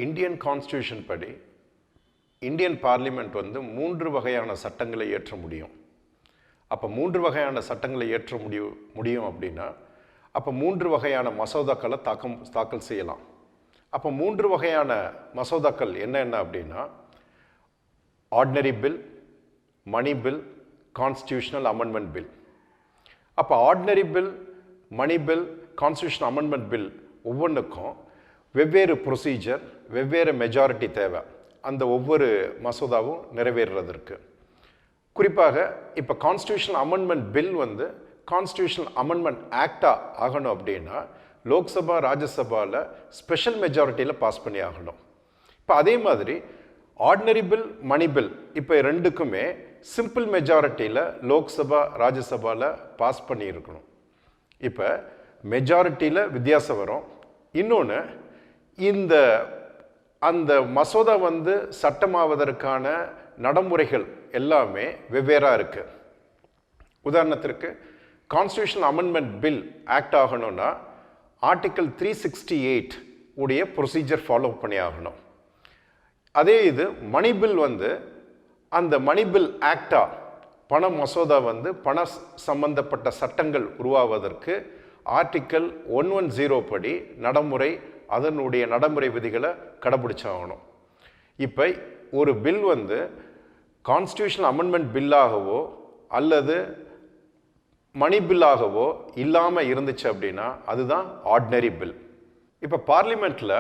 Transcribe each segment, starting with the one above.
Indian constitution படி Indian parliament வந்து 3 வகையான சட்டங்களை இயற்ற முடியும். அப்போ 3 வகையான சட்டங்களை இயற்ற முடியும் அப்படின்னா அப்போ 3 வகையான மசோதாக்களை தாக்கல் செய்யலாம். அப்போ 3 வகையான மசோதாக்கள் என்ன அப்படின்னா ordinary bill, money bill, constitutional amendment bill. அப்போ ordinary bill, money bill, constitutional amendment bill ஒவ்வொன்றுக்கும் வெவ்வேறு ப்ரொசீஜர், வெவ்வேறு மெஜாரிட்டி தேவை அந்த ஒவ்வொரு மசோதாவும் நிறைவேறுறதற்கு. குறிப்பாக இப்போ கான்ஸ்டியூஷனல் அமெண்ட்மெண்ட் பில் வந்து கான்ஸ்டியூஷனல் அமெண்ட்மெண்ட் ஆக்டாக ஆகணும் அப்படின்னா லோக்சபா, ராஜ்யசபாவில் ஸ்பெஷல் மெஜாரிட்டியில் பாஸ் பண்ணி ஆகணும். இப்போ அதே மாதிரி ஆர்டினரி பில், மணி பில் இப்போ ரெண்டுக்குமே சிம்பிள் மெஜாரிட்டியில் லோக்சபா, ராஜ்யசபாவில் பாஸ் பண்ணியிருக்கணும். இப்போ மெஜாரிட்டியில் வித்தியாசம் வரும். இன்னொன்று, அந்த மசோதா வந்து சட்டமாவதற்கான நடைமுறைகள் எல்லாமே வெவ்வேறாக இருக்குது. உதாரணத்திற்கு கான்ஸ்டியூஷனல் அமெண்ட்மெண்ட் பில் ஆக்ட் ஆகணும்னா ஆர்டிக்கல் 368 உடைய ப்ரொசீஜர் ஃபாலோ பண்ணி ஆகணும். அதே இது மணி பில் வந்து அந்த மணி பில் ஆக்டா பண மசோதா வந்து பண சம்பந்தப்பட்ட சட்டங்கள் உருவாவதற்கு ஆர்டிக்கல் 110 படி அதனுடைய நடைமுறை விதிகளை கடைபிடிச்சாகணும். இப்போ ஒரு பில் வந்து கான்ஸ்டியூஷனல் அமெண்ட்மெண்ட் பில்லாகவோ அல்லது மணி பில்லாகவோ இல்லாமல் இருந்துச்சு அப்படின்னா அதுதான் ஆர்டினரி பில். இப்போ பார்லிமெண்ட்டில்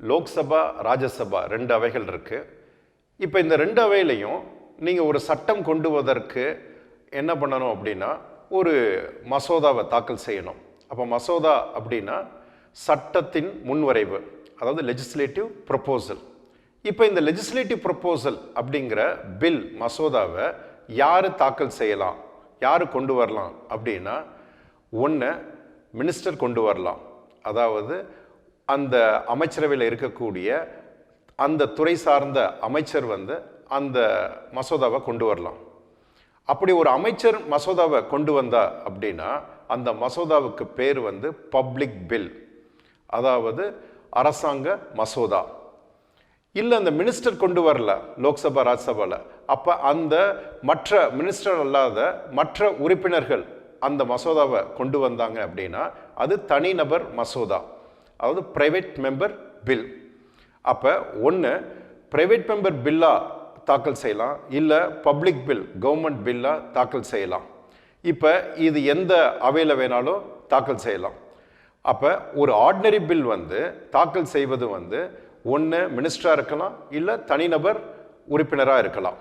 லோக்சபா, ராஜ்யசபா 2 அவைகள் இருக்குது. இப்போ இந்த 2 அவையிலையும் நீங்கள் ஒரு சட்டம் கொண்டு வருவதற்கு என்ன பண்ணணும் அப்படின்னா ஒரு மசோதாவை தாக்கல் செய்யணும். அப்போ மசோதா அப்படின்னா சட்டத்தின் முன்வரைவு, அதாவது லெஜிஸ்லேட்டிவ் ப்ரொப்போசல். இப்போ இந்த லெஜிஸ்லேட்டிவ் ப்ரொப்போசல் அப்படிங்கிற பில் மசோதாவை யார் தாக்கல் செய்யலாம், யார் கொண்டு வரலாம் அப்படின்னா ஒன்று மினிஸ்டர் கொண்டு வரலாம். அதாவது அந்த அமைச்சரவையில் இருக்கக்கூடிய அந்த துறை சார்ந்த அமைச்சர் வந்து அந்த மசோதாவை கொண்டு வரலாம். அப்படி ஒரு அமைச்சர் மசோதாவை கொண்டு வந்தா அப்படின்னா அந்த மசோதாவுக்கு பேர் வந்து பப்ளிக் பில், அதாவது அரசாங்க மசோதா. இல்லை அந்த மினிஸ்டர் கொண்டு வரல லோக்சபா, ராஜ்யசபாவில், அப்போ அந்த மற்ற மினிஸ்டர் அல்லாத மற்ற உறுப்பினர்கள் அந்த மசோதாவை கொண்டு வந்தாங்க அப்படின்னா அது தனிநபர் மசோதா, அதாவது பிரைவேட் மெம்பர் பில். அப்போ ஒன்று பிரைவேட் மெம்பர் பில்லாக தாக்கல் செய்யலாம், இல்லை பப்ளிக் பில் கவர்மெண்ட் பில்லாக தாக்கல் செய்யலாம். இப்போ இது எந்த அவையில் வேணாலும் தாக்கல் செய்யலாம். அப்போ ஒரு ஆர்டினரி பில் வந்து தாக்கல் செய்வது வந்து ஒன்று மினிஸ்டராக இருக்கலாம், இல்லை தனிநபர் உறுப்பினராக இருக்கலாம்.